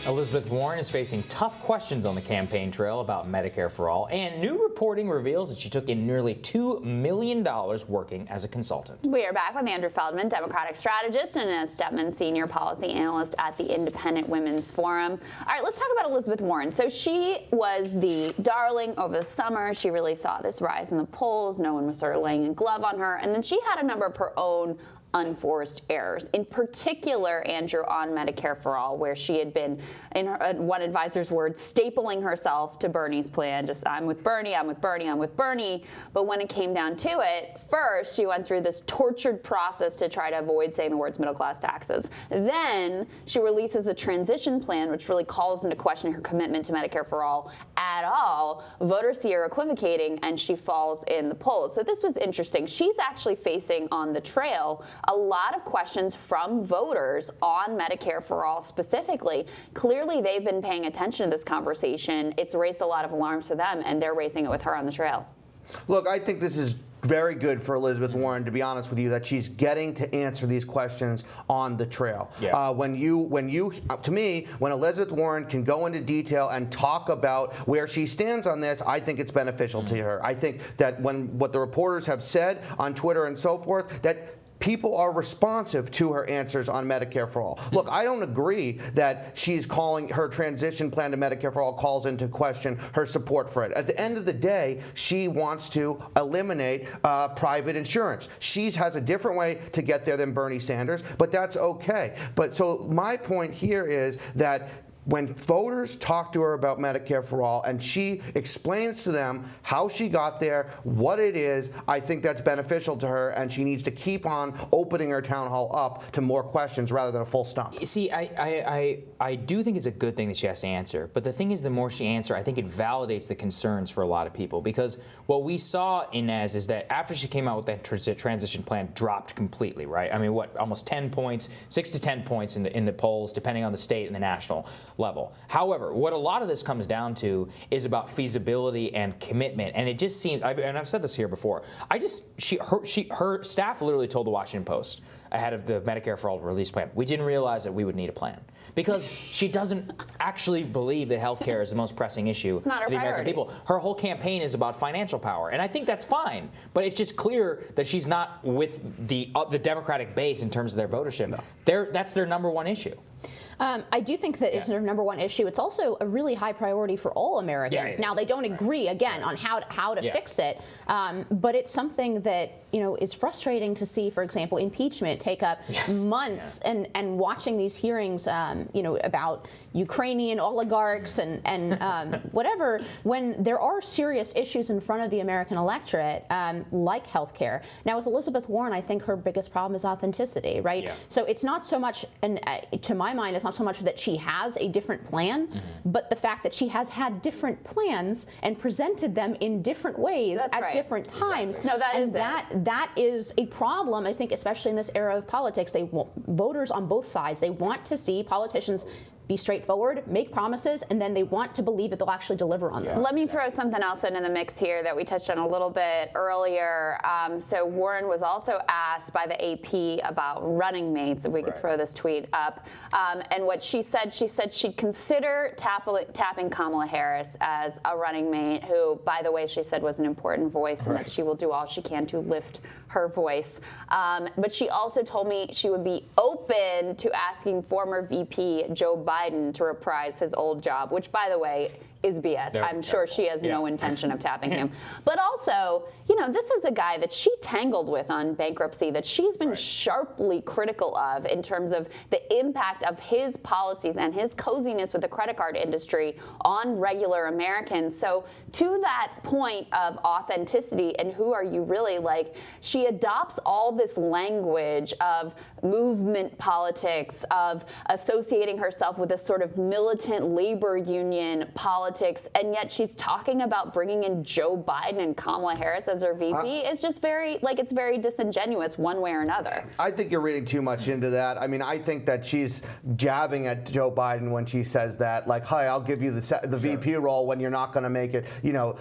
Elizabeth Warren is facing tough questions on the campaign trail about Medicare for All, and new reporting reveals that she took in nearly $2 million working as a consultant. We are back with Andrew Feldman, Democratic strategist, and Anna Stepman, senior policy analyst at the Independent Women's Forum. All right, let's talk about Elizabeth Warren. So she was the darling over the summer. She really saw this rise in the polls. No one was sort of laying a glove on her. And then she had a number of her own unforced errors, in particular, Andrew, on Medicare for All, where she had been, in her, one advisor's words, stapling herself to Bernie's plan. Just, I'm with Bernie, I'm with Bernie, I'm with Bernie. But when it came down to it, first, she went through this tortured process to try to avoid saying the words middle-class taxes. Then she releases a transition plan, which really calls into question her commitment to Medicare for All at all. Voters see her equivocating, and she falls in the polls. So this was interesting. She's actually facing on the trail a lot of questions from voters on Medicare for All specifically. Clearly, they've been paying attention to this conversation. It's raised a lot of alarms for them, and they're raising it with her on the trail. Look, I think this is very good for Elizabeth Warren, to be honest with you, that she's getting to answer these questions on the trail. Yeah. When Elizabeth Warren can go into detail and talk about where she stands on this, I think it's beneficial to her. I think that what the reporters have said on Twitter and so forth, that people are responsive to her answers on Medicare for All. Look, I don't agree that she's calling her transition plan to Medicare for All calls into question her support for it. At the end of the day, she wants to eliminate private insurance. She has a different way to get there than Bernie Sanders, but that's okay. But so my point here is that when voters talk to her about Medicare for All and she explains to them how she got there, what it is, I think that's beneficial to her, and she needs to keep on opening her town hall up to more questions rather than a full stump. See, I do think it's a good thing that she has to answer, but the thing is, the more she answers, I think it validates the concerns for a lot of people, because what we saw, Inez, is that after she came out with that transition plan, dropped completely, right? I mean, what, almost 10 points, 6 to 10 points in the polls, depending on the state and the national level. However, what a lot of this comes down to is about feasibility and commitment, and it just seems, and I've said this here before, her staff literally told the Washington Post ahead of the Medicare for All release plan, we didn't realize that we would need a plan. Because she doesn't actually believe that health care is the most pressing issue for the American people. Her whole campaign is about financial power, and I think that's fine. But it's just clear that she's not with the Democratic base in terms of their votership. No. That's their number one issue. I do think that it's their number one issue. It's also a really high priority for all Americans. Now, they don't agree, again, on how to fix it, but it's something that, is frustrating to see, for example, impeachment take up months, and watching these hearings, about Ukrainian oligarchs and whatever, when there are serious issues in front of the American electorate, like healthcare. Now, with Elizabeth Warren, I think her biggest problem is authenticity, right? Yeah. So it's not so much, to my mind, it's not so much that she has a different plan, but the fact that she has had different plans and presented them in different ways at different times. Exactly. No, that is a problem, I think, especially in this era of politics. Voters on both sides, they want to see politicians be straightforward, make promises, and then they want to believe that they'll actually deliver on them. Let me throw something else into the mix here that we touched on a little bit earlier. So Warren was also asked by the AP about running mates, if we could throw this tweet up. And what she said she'd consider tapping Kamala Harris as a running mate, who, by the way, she said was an important voice, and that she will do all she can to lift her voice. But she also told me she would be open to asking former VP Joe Biden to reprise his old job, which, by the way, is BS. I'm sure she has no intention of tapping him. But also, this is a guy that she tangled with on bankruptcy, that she's been sharply critical of in terms of the impact of his policies and his coziness with the credit card industry on regular Americans. So to that point of authenticity and who are you really, she adopts all this language of movement politics, of associating herself with this sort of militant labor union politics, politics, and yet she's talking about bringing in Joe Biden and Kamala Harris as her VP. It's just very, it's very disingenuous one way or another. I think you're reading too much into that. I mean, I think that she's jabbing at Joe Biden when she says that, like, "Hi, I'll give you the VP role when you're not going to make it,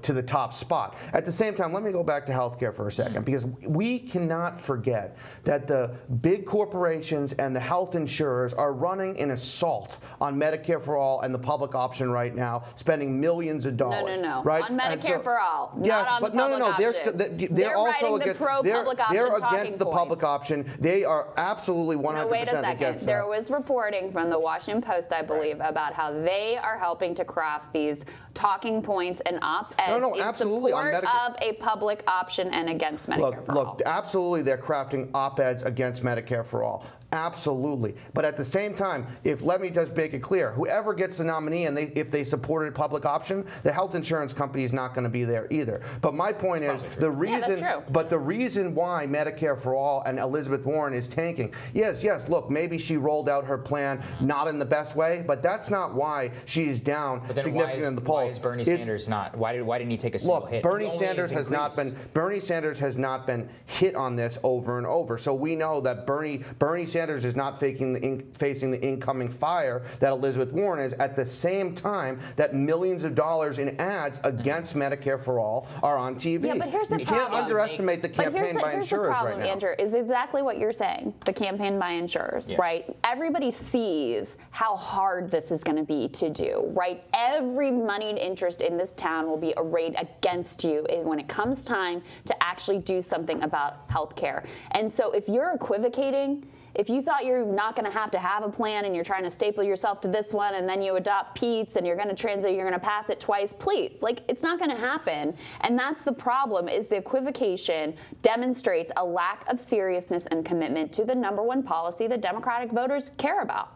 to the top spot." At the same time, let me go back to healthcare for a second, because we cannot forget that the big corporations and the health insurers are running an assault on Medicare for all and the public option right now, spending millions of dollars. No. Right? On Medicare for all. Yes, not on but the no. public They're also writing against. the pro-public option They're talking against the points. public option. They are absolutely 100% No, wait a second. against There that. was reporting from the Washington Post, I believe, about how they are helping to craft these talking points and op-eds in absolutely. support On Medicare. of a public option and against Medicare for all. Look, absolutely, they're crafting op-eds against Medicare for all. Absolutely. But at the same time, let me just make it clear, whoever gets the nominee and if they supported public option, the health insurance company is not going to be there either. But my point is, the reason why Medicare for all and Elizabeth Warren is tanking, yes, look, maybe she rolled out her plan not in the best way, but that's not why she's down significantly in the polls. Why is Bernie Sanders not? Why didn't he take a single hit? Bernie Sanders has not been hit on this over and over. So we know that Bernie Sanders is not facing the incoming fire that Elizabeth Warren is, at the same time that millions of dollars in ads against Medicare for all are on TV. Yeah, but here's the you problem. can't underestimate the campaign by insurers right now. Here's the problem, Andrew, is exactly what you're saying, the campaign by insurers, right? Everybody sees how hard this is going to be to do, right? Every moneyed interest in this town will be arrayed against you when it comes time to actually do something about health care. And so if you're equivocating, if you thought you're not going to have a plan and you're trying to staple yourself to this one and then you adopt Pete's and you're going to transit, you're going to pass it twice, please. It's not going to happen. And that's the problem, is the equivocation demonstrates a lack of seriousness and commitment to the number one policy that Democratic voters care about.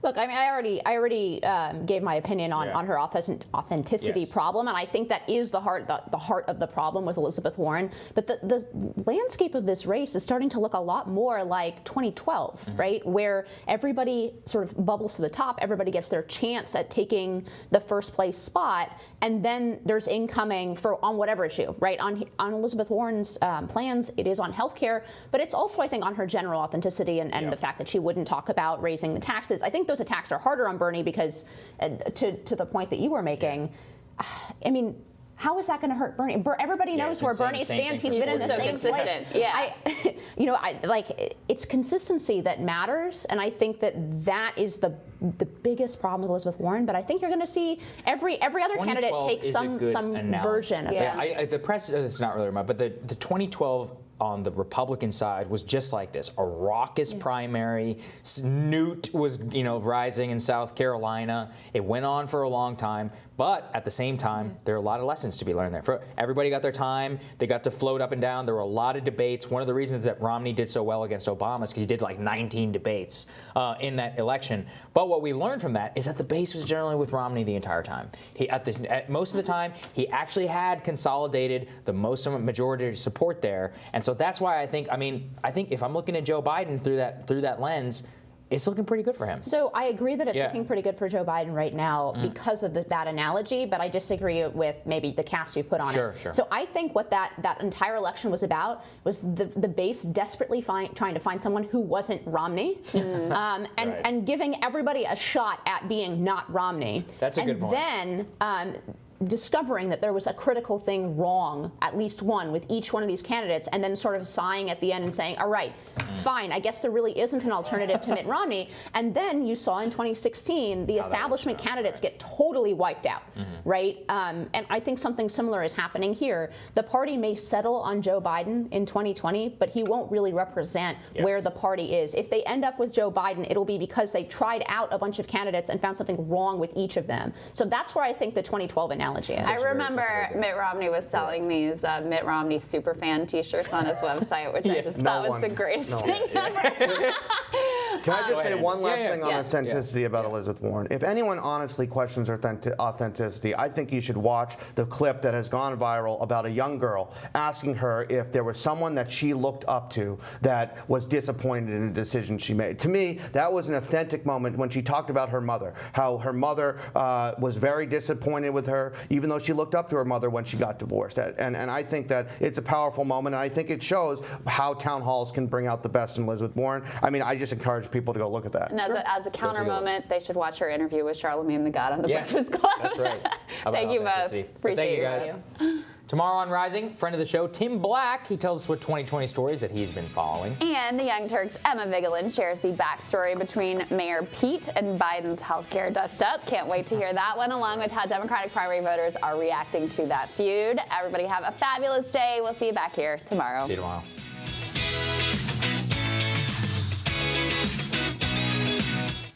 Look, I mean, I already gave my opinion on her authenticity problem, and I think that is the heart of the problem with Elizabeth Warren. But the landscape of this race is starting to look a lot more like 2012, right? Where everybody sort of bubbles to the top, everybody gets their chance at taking the first place spot, and then there's incoming on whatever issue, right? On Elizabeth Warren's plans, it is on healthcare, but it's also, I think, on her general authenticity and the fact that she wouldn't talk about raising the taxes. I think those attacks are harder on Bernie because, to the point that you were making, I mean, how is that going to hurt Bernie? Everybody knows where Bernie stands. He's been in the same place. Yeah. It's consistency that matters, and I think that is the biggest problem with Elizabeth Warren. But I think you're going to see every other candidate take some version of this. The press is not really remote, but the 2012 on the Republican side was just like this, a raucous primary. Newt was, rising in South Carolina. It went on for a long time, but at the same time, there are a lot of lessons to be learned there. Everybody got their time. They got to float up and down. There were a lot of debates. One of the reasons that Romney did so well against Obama is because he did like 19 debates in that election. But what we learned from that is that the base was generally with Romney the entire time. Most of the time, he actually had consolidated the majority support there, and so that's why I think if I'm looking at Joe Biden through that lens, it's looking pretty good for him. So I agree that it's looking pretty good for Joe Biden right now because of that analogy, but I disagree with maybe the cast you put on it. Sure. So I think what that entire election was about was the base desperately trying to find someone who wasn't Romney, and giving everybody a shot at being not Romney. That's a good point. And then discovering that there was a critical thing wrong, at least one, with each one of these candidates, and then sort of sighing at the end and saying, all right, fine, I guess there really isn't an alternative to Mitt Romney. And then you saw in 2016 the establishment candidates get totally wiped out, right? And I think something similar is happening here. The party may settle on Joe Biden in 2020, but he won't really represent where the party is. If they end up with Joe Biden, it'll be because they tried out a bunch of candidates and found something wrong with each of them. So that's where I think the 2012 analogy is. I remember Mitt Romney was selling these Mitt Romney superfan T-shirts on his website, which I just thought was the greatest thing ever. Can I just say one last thing on Yes. authenticity about Elizabeth Warren? If anyone honestly questions her authenticity, I think you should watch the clip that has gone viral about a young girl asking her if there was someone that she looked up to that was disappointed in a decision she made. To me, that was an authentic moment when she talked about her mother, how her mother was very disappointed with her, even though she looked up to her mother when she got divorced. And I think that it's a powerful moment, and I think it shows how town halls can bring out the best in Elizabeth Warren. I mean, I just encourage people to go look at that. And as a counter moment, they should watch her interview with Charlemagne the God on the Breakfast Club. That's right. Thank you both. Appreciate thank you your guys. review. Tomorrow on Rising, friend of the show, Tim Black. He tells us what 2020 stories that he's been following. And the Young Turks' Emma Vigeland shares the backstory between Mayor Pete and Biden's healthcare dust-up. Can't wait to hear that one, along with how Democratic primary voters are reacting to that feud. Everybody have a fabulous day. We'll see you back here tomorrow. See you tomorrow.